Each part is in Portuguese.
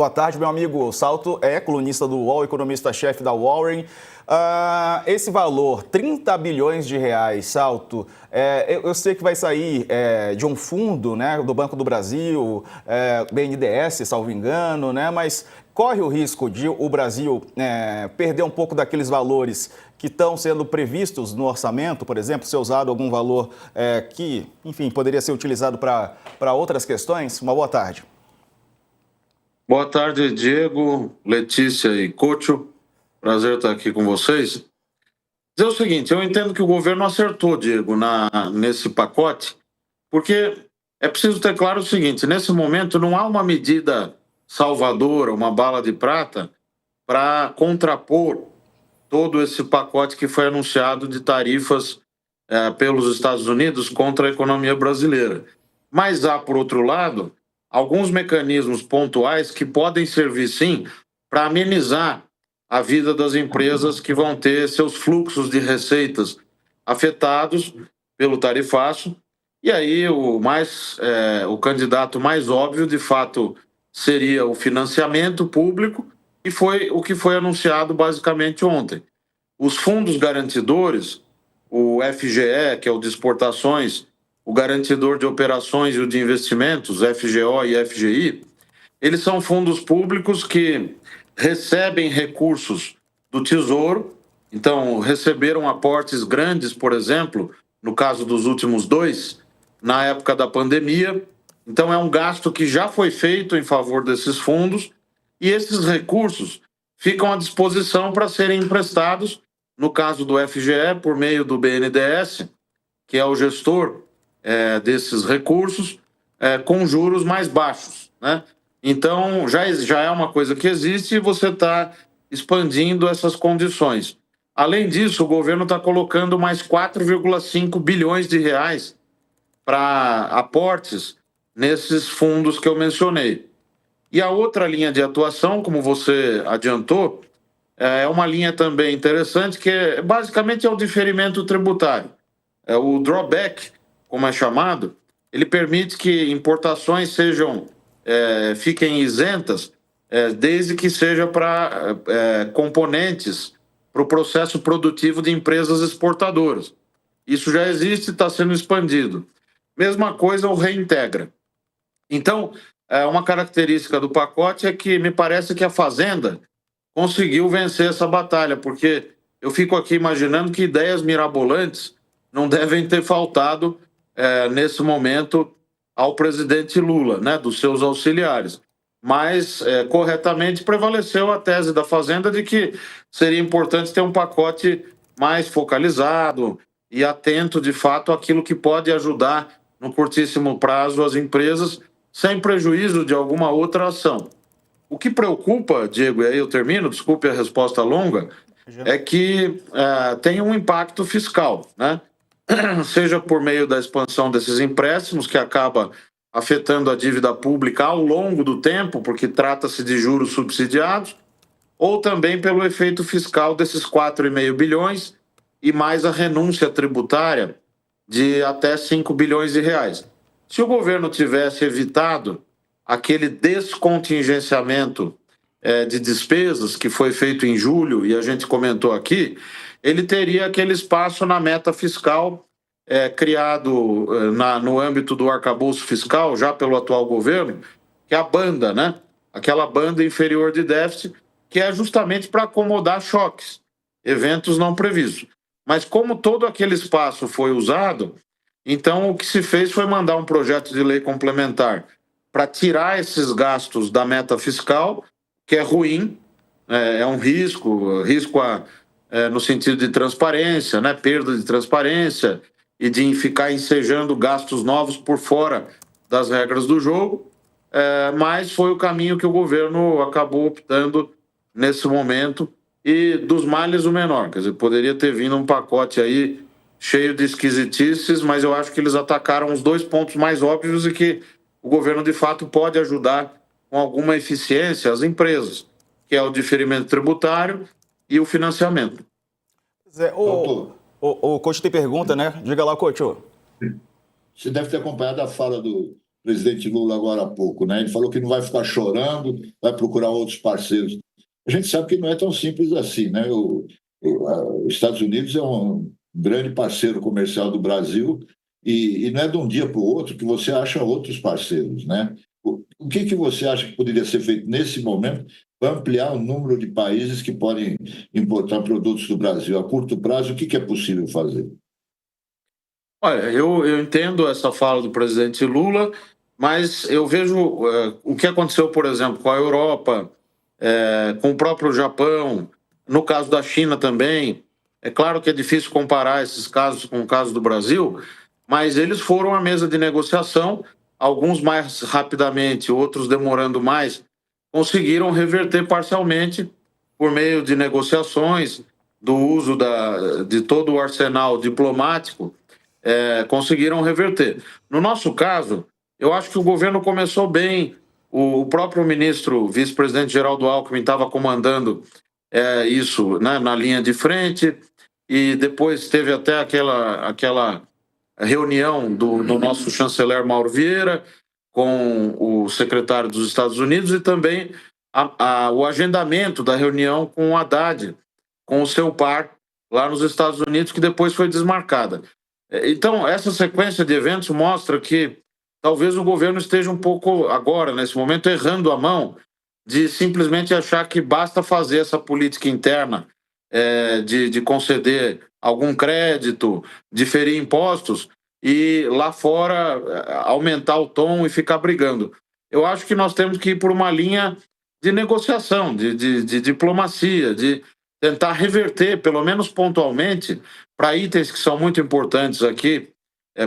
Boa tarde, meu amigo. Salto é colunista do UOL, economista-chefe da Warren. Esse valor, 30 bilhões de reais, Salto, eu sei que vai sair de um fundo, né, do Banco do Brasil, BNDES, salvo engano, né, mas corre o risco de o Brasil perder um pouco daqueles valores que estão sendo previstos no orçamento, por exemplo, ser usado algum valor que, enfim, poderia ser utilizado para outras questões? Uma boa tarde. Boa tarde, Diego, Letícia e Couto. Prazer estar aqui com vocês. Dizer o seguinte, eu entendo que o governo acertou, Diego, nesse pacote, porque é preciso ter claro o seguinte, nesse momento não há uma medida salvadora, uma bala de prata, para contrapor todo esse pacote que foi anunciado de tarifas pelos Estados Unidos contra a economia brasileira. Mas há, por outro lado, alguns mecanismos pontuais que podem servir, sim, para amenizar a vida das empresas que vão ter seus fluxos de receitas afetados pelo tarifaço. E aí o candidato mais óbvio, de fato, seria o financiamento público, e foi o que foi anunciado basicamente ontem. Os fundos garantidores, o FGE, que é o de exportações, o garantidor de operações e o de investimentos, FGO e FGI, eles são fundos públicos que recebem recursos do Tesouro, então receberam aportes grandes, por exemplo, no caso dos últimos dois, na época da pandemia. Então é um gasto que já foi feito em favor desses fundos e esses recursos ficam à disposição para serem emprestados, no caso do FGE, por meio do BNDES, que é o gestor desses recursos, com juros mais baixos, né? Então, já é uma coisa que existe e você está expandindo essas condições. Além disso, o governo está colocando mais 4,5 bilhões de reais para aportes nesses fundos que eu mencionei. E a outra linha de atuação, como você adiantou, é uma linha também interessante, que basicamente é o diferimento tributário. O drawback, como é chamado, ele permite que importações fiquem isentas, desde que seja para componentes para o processo produtivo de empresas exportadoras. Isso já existe e está sendo expandido. Mesma coisa o reintegra. Então, uma característica do pacote é que me parece que a Fazenda conseguiu vencer essa batalha, porque eu fico aqui imaginando que ideias mirabolantes não devem ter faltado nesse momento ao presidente Lula, né, dos seus auxiliares. Mas, corretamente, prevaleceu a tese da Fazenda de que seria importante ter um pacote mais focalizado e atento, de fato, àquilo que pode ajudar, no curtíssimo prazo, as empresas, sem prejuízo de alguma outra ação. O que preocupa, Diego, e aí eu termino, desculpe a resposta longa, é que tem um impacto fiscal, né? Seja por meio da expansão desses empréstimos, que acaba afetando a dívida pública ao longo do tempo, porque trata-se de juros subsidiados, ou também pelo efeito fiscal desses 4,5 bilhões e mais a renúncia tributária de até 5 bilhões de reais. Se o governo tivesse evitado aquele descontingenciamento de despesas que foi feito em julho, e a gente comentou aqui, ele teria aquele espaço na meta fiscal criado no âmbito do arcabouço fiscal, já pelo atual governo, que é a banda, né? Aquela banda inferior de déficit, que é justamente para acomodar choques, eventos não previstos. Mas como todo aquele espaço foi usado, então o que se fez foi mandar um projeto de lei complementar para tirar esses gastos da meta fiscal, que é ruim, é um risco no sentido de transparência, né? Perda de transparência e de ficar ensejando gastos novos por fora das regras do jogo, mas foi o caminho que o governo acabou optando nesse momento, e dos males o menor. Quer dizer, poderia ter vindo um pacote aí cheio de esquisitices, mas eu acho que eles atacaram os dois pontos mais óbvios e que o governo, de fato, pode ajudar com alguma eficiência as empresas, que é o diferimento tributário e o financiamento. Zé, o Couto tem pergunta, né? Diga lá, Couto. Você deve ter acompanhado a fala do presidente Lula agora há pouco, né? Ele falou que não vai ficar chorando, vai procurar outros parceiros. A gente sabe que não é tão simples assim, né? Os Estados Unidos é um grande parceiro comercial do Brasil e não é de um dia para o outro que você acha outros parceiros, né? O que você acha que poderia ser feito nesse momento para ampliar o número de países que podem importar produtos do Brasil? A curto prazo, o que é possível fazer? Olha, eu entendo essa fala do presidente Lula, mas eu vejo o que aconteceu, por exemplo, com a Europa, com o próprio Japão, no caso da China também. É claro que é difícil comparar esses casos com o caso do Brasil, mas eles foram à mesa de negociação, alguns mais rapidamente, outros demorando mais, conseguiram reverter parcialmente por meio de negociações, do uso de todo o arsenal diplomático, conseguiram reverter. No nosso caso, eu acho que o governo começou bem. O próprio ministro, vice-presidente Geraldo Alckmin, estava comandando isso, né, na linha de frente, e depois teve até aquela reunião do nosso chanceler Mauro Vieira com o secretário dos Estados Unidos e também o agendamento da reunião com o Haddad, com o seu par lá nos Estados Unidos, que depois foi desmarcada. Então, essa sequência de eventos mostra que talvez o governo esteja um pouco, agora, nesse momento, errando a mão de simplesmente achar que basta fazer essa política interna de conceder algum crédito, diferir impostos e lá fora aumentar o tom e ficar brigando. Eu acho que nós temos que ir por uma linha de negociação, de diplomacia, de tentar reverter, pelo menos pontualmente, para itens que são muito importantes aqui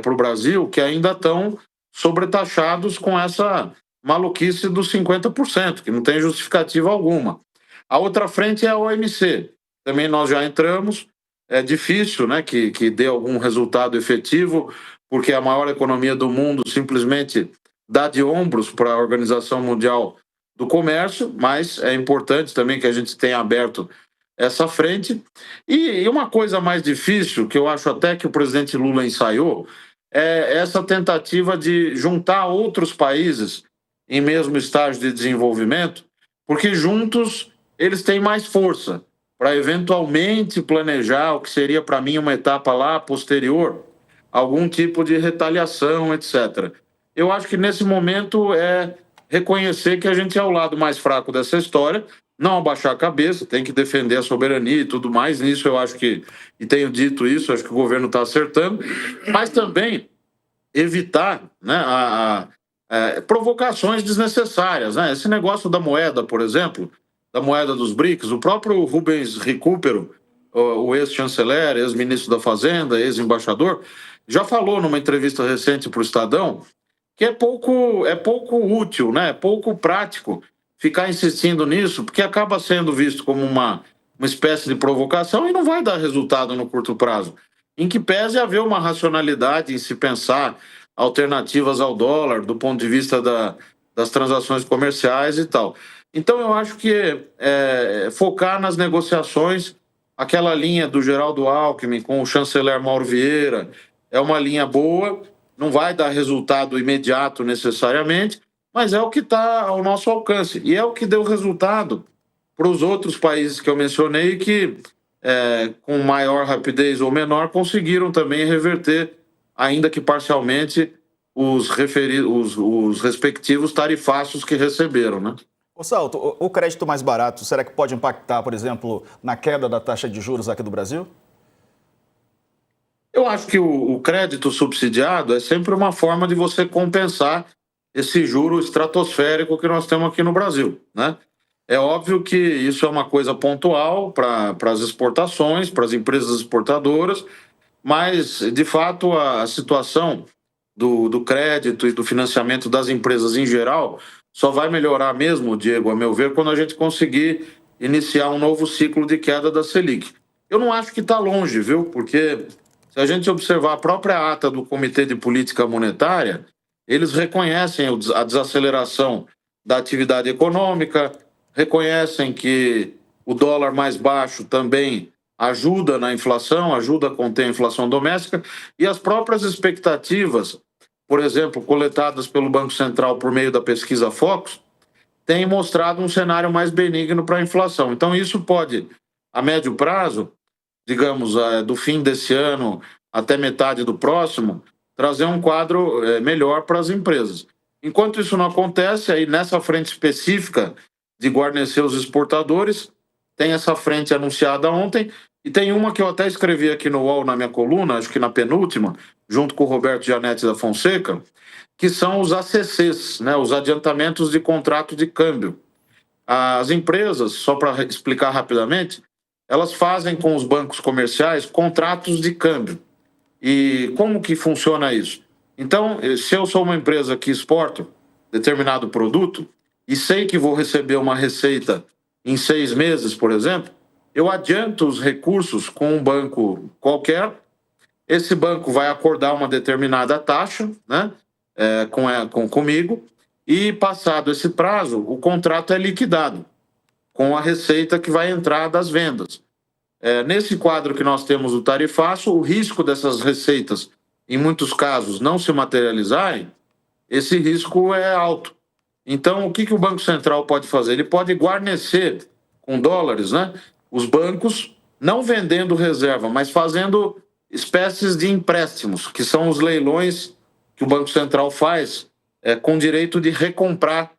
para o Brasil, que ainda estão sobretaxados com essa maluquice dos 50%, que não tem justificativa alguma. A outra frente é a OMC. Também nós já entramos. É difícil, né, que dê algum resultado efetivo, porque a maior economia do mundo simplesmente dá de ombros para a Organização Mundial do Comércio, mas é importante também que a gente tenha aberto essa frente. E uma coisa mais difícil, que eu acho até que o presidente Lula ensaiou, é essa tentativa de juntar outros países em mesmo estágio de desenvolvimento, porque juntos eles têm mais força para eventualmente planejar o que seria para mim uma etapa lá posterior, algum tipo de retaliação, etc. Eu acho que nesse momento é reconhecer que a gente é o lado mais fraco dessa história, não abaixar a cabeça, tem que defender a soberania e tudo mais. Nisso eu acho que, e tenho dito isso, acho que o governo está acertando, mas também evitar, né, provocações desnecessárias, né? Esse negócio da moeda, por exemplo, da moeda dos BRICS, o próprio Rubens Recupero, o ex-chanceler, ex-ministro da Fazenda, ex-embaixador, já falou numa entrevista recente para o Estadão que é pouco útil, né? É pouco prático ficar insistindo nisso, porque acaba sendo visto como uma espécie de provocação e não vai dar resultado no curto prazo. Em que pese haver uma racionalidade em se pensar alternativas ao dólar, do ponto de vista das transações comerciais e tal. Então, eu acho que focar nas negociações, aquela linha do Geraldo Alckmin com o chanceler Mauro Vieira, é uma linha boa, não vai dar resultado imediato necessariamente, mas é o que está ao nosso alcance. E é o que deu resultado para os outros países que eu mencionei que, com maior rapidez ou menor, conseguiram também reverter, ainda que parcialmente, os respectivos tarifaços que receberam, né? Ô Salto, o crédito mais barato, será que pode impactar, por exemplo, na queda da taxa de juros aqui do Brasil? Eu acho que o crédito subsidiado é sempre uma forma de você compensar esse juro estratosférico que nós temos aqui no Brasil, né? É óbvio que isso é uma coisa pontual para as exportações, para as empresas exportadoras, mas, de fato, a situação do crédito e do financiamento das empresas em geral só vai melhorar mesmo, Diego, a meu ver, quando a gente conseguir iniciar um novo ciclo de queda da Selic. Eu não acho que está longe, viu? Porque se a gente observar a própria ata do Comitê de Política Monetária, eles reconhecem a desaceleração da atividade econômica, reconhecem que o dólar mais baixo também ajuda na inflação, ajuda a conter a inflação doméstica, e as próprias expectativas por exemplo, coletadas pelo Banco Central por meio da pesquisa Focus, têm mostrado um cenário mais benigno para a inflação. Então, isso pode, a médio prazo, digamos, do fim desse ano até metade do próximo, trazer um quadro melhor para as empresas. Enquanto isso não acontece, aí nessa frente específica de guarnecer os exportadores, tem essa frente anunciada ontem, e tem uma que eu até escrevi aqui no UOL na minha coluna, acho que na penúltima, junto com o Roberto Gianetti da Fonseca, que são os ACCs, né, os adiantamentos de contrato de câmbio. As empresas, só para explicar rapidamente, elas fazem com os bancos comerciais contratos de câmbio. E como que funciona isso? Então, se eu sou uma empresa que exporta determinado produto e sei que vou receber uma receita em 6 meses, por exemplo, eu adianto os recursos com um banco qualquer, esse banco vai acordar uma determinada taxa, né, comigo, e passado esse prazo, o contrato é liquidado com a receita que vai entrar das vendas. Nesse quadro que nós temos do tarifaço, o risco dessas receitas, em muitos casos, não se materializarem, esse risco é alto. Então, o que o Banco Central pode fazer? Ele pode guarnecer com dólares, né, os bancos, não vendendo reserva, mas fazendo espécies de empréstimos, que são os leilões que o Banco Central faz com direito de recomprar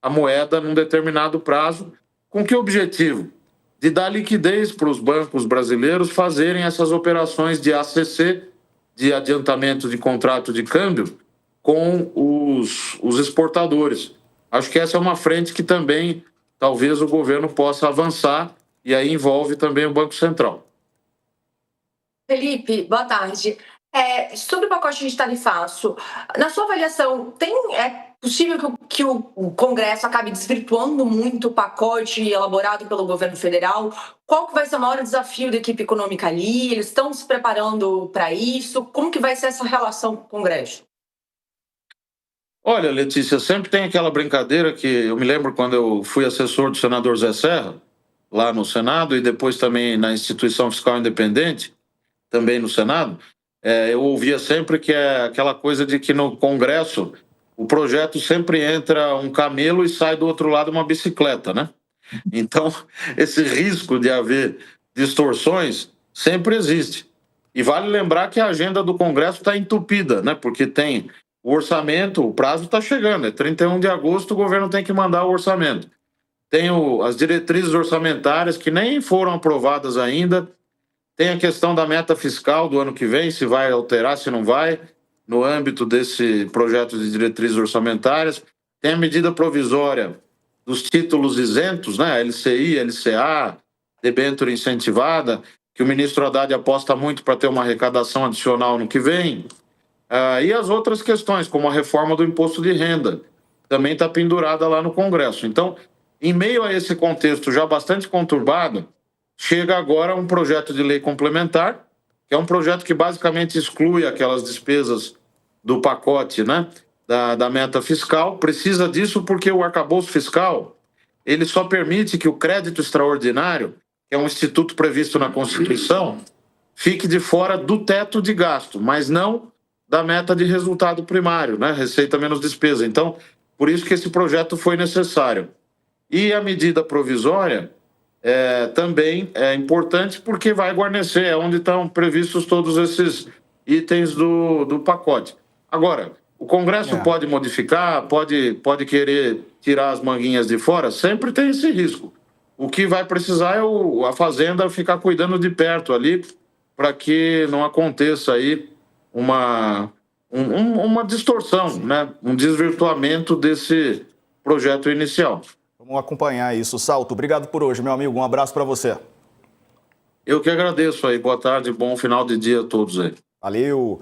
a moeda num determinado prazo. Com que objetivo? De dar liquidez para os bancos brasileiros fazerem essas operações de ACC, de adiantamento de contrato de câmbio, com os exportadores. Acho que essa é uma frente que também talvez o governo possa avançar, e aí envolve também o Banco Central. Felipe, boa tarde. Sobre o pacote de tarifaço, na sua avaliação, é possível que o Congresso acabe desvirtuando muito o pacote elaborado pelo governo federal? Qual que vai ser o maior desafio da equipe econômica ali? Eles estão se preparando para isso? Como que vai ser essa relação com o Congresso? Olha, Letícia, sempre tem aquela brincadeira que eu me lembro quando eu fui assessor do senador Zé Serra, lá no Senado, e depois também na Instituição Fiscal Independente, também no Senado, eu ouvia sempre que é aquela coisa de que no Congresso o projeto sempre entra um camelo e sai do outro lado uma bicicleta, né? Então, esse risco de haver distorções sempre existe. E vale lembrar que a agenda do Congresso está entupida, né? Porque tem o orçamento, o prazo está chegando, é 31 de agosto, o governo tem que mandar o orçamento. Tem as diretrizes orçamentárias que nem foram aprovadas ainda. Tem a questão da meta fiscal do ano que vem, se vai alterar, se não vai, no âmbito desse projeto de diretrizes orçamentárias. Tem a medida provisória dos títulos isentos, né? LCI, LCA, debênture incentivada, que o ministro Haddad aposta muito para ter uma arrecadação adicional no que vem. E as outras questões, como a reforma do imposto de renda, também está pendurada lá no Congresso. Então, em meio a esse contexto já bastante conturbado, chega agora um projeto de lei complementar, que é um projeto que basicamente exclui aquelas despesas do pacote, né, da meta fiscal. Precisa disso porque o arcabouço fiscal ele só permite que o crédito extraordinário, que é um instituto previsto na Constituição, fique de fora do teto de gasto, mas não da meta de resultado primário, né, receita menos despesa. Então, por isso que esse projeto foi necessário. E a medida provisória também é importante porque vai guarnecer, onde estão previstos todos esses itens do pacote. Agora, o Congresso pode modificar, pode querer tirar as manguinhas de fora, sempre tem esse risco. O que vai precisar é a Fazenda ficar cuidando de perto ali, para que não aconteça aí uma distorção, né? Um desvirtuamento desse projeto inicial. Vamos acompanhar isso. Salto, obrigado por hoje, meu amigo. Um abraço para você. Eu que agradeço aí. Boa tarde, bom final de dia a todos aí. Valeu.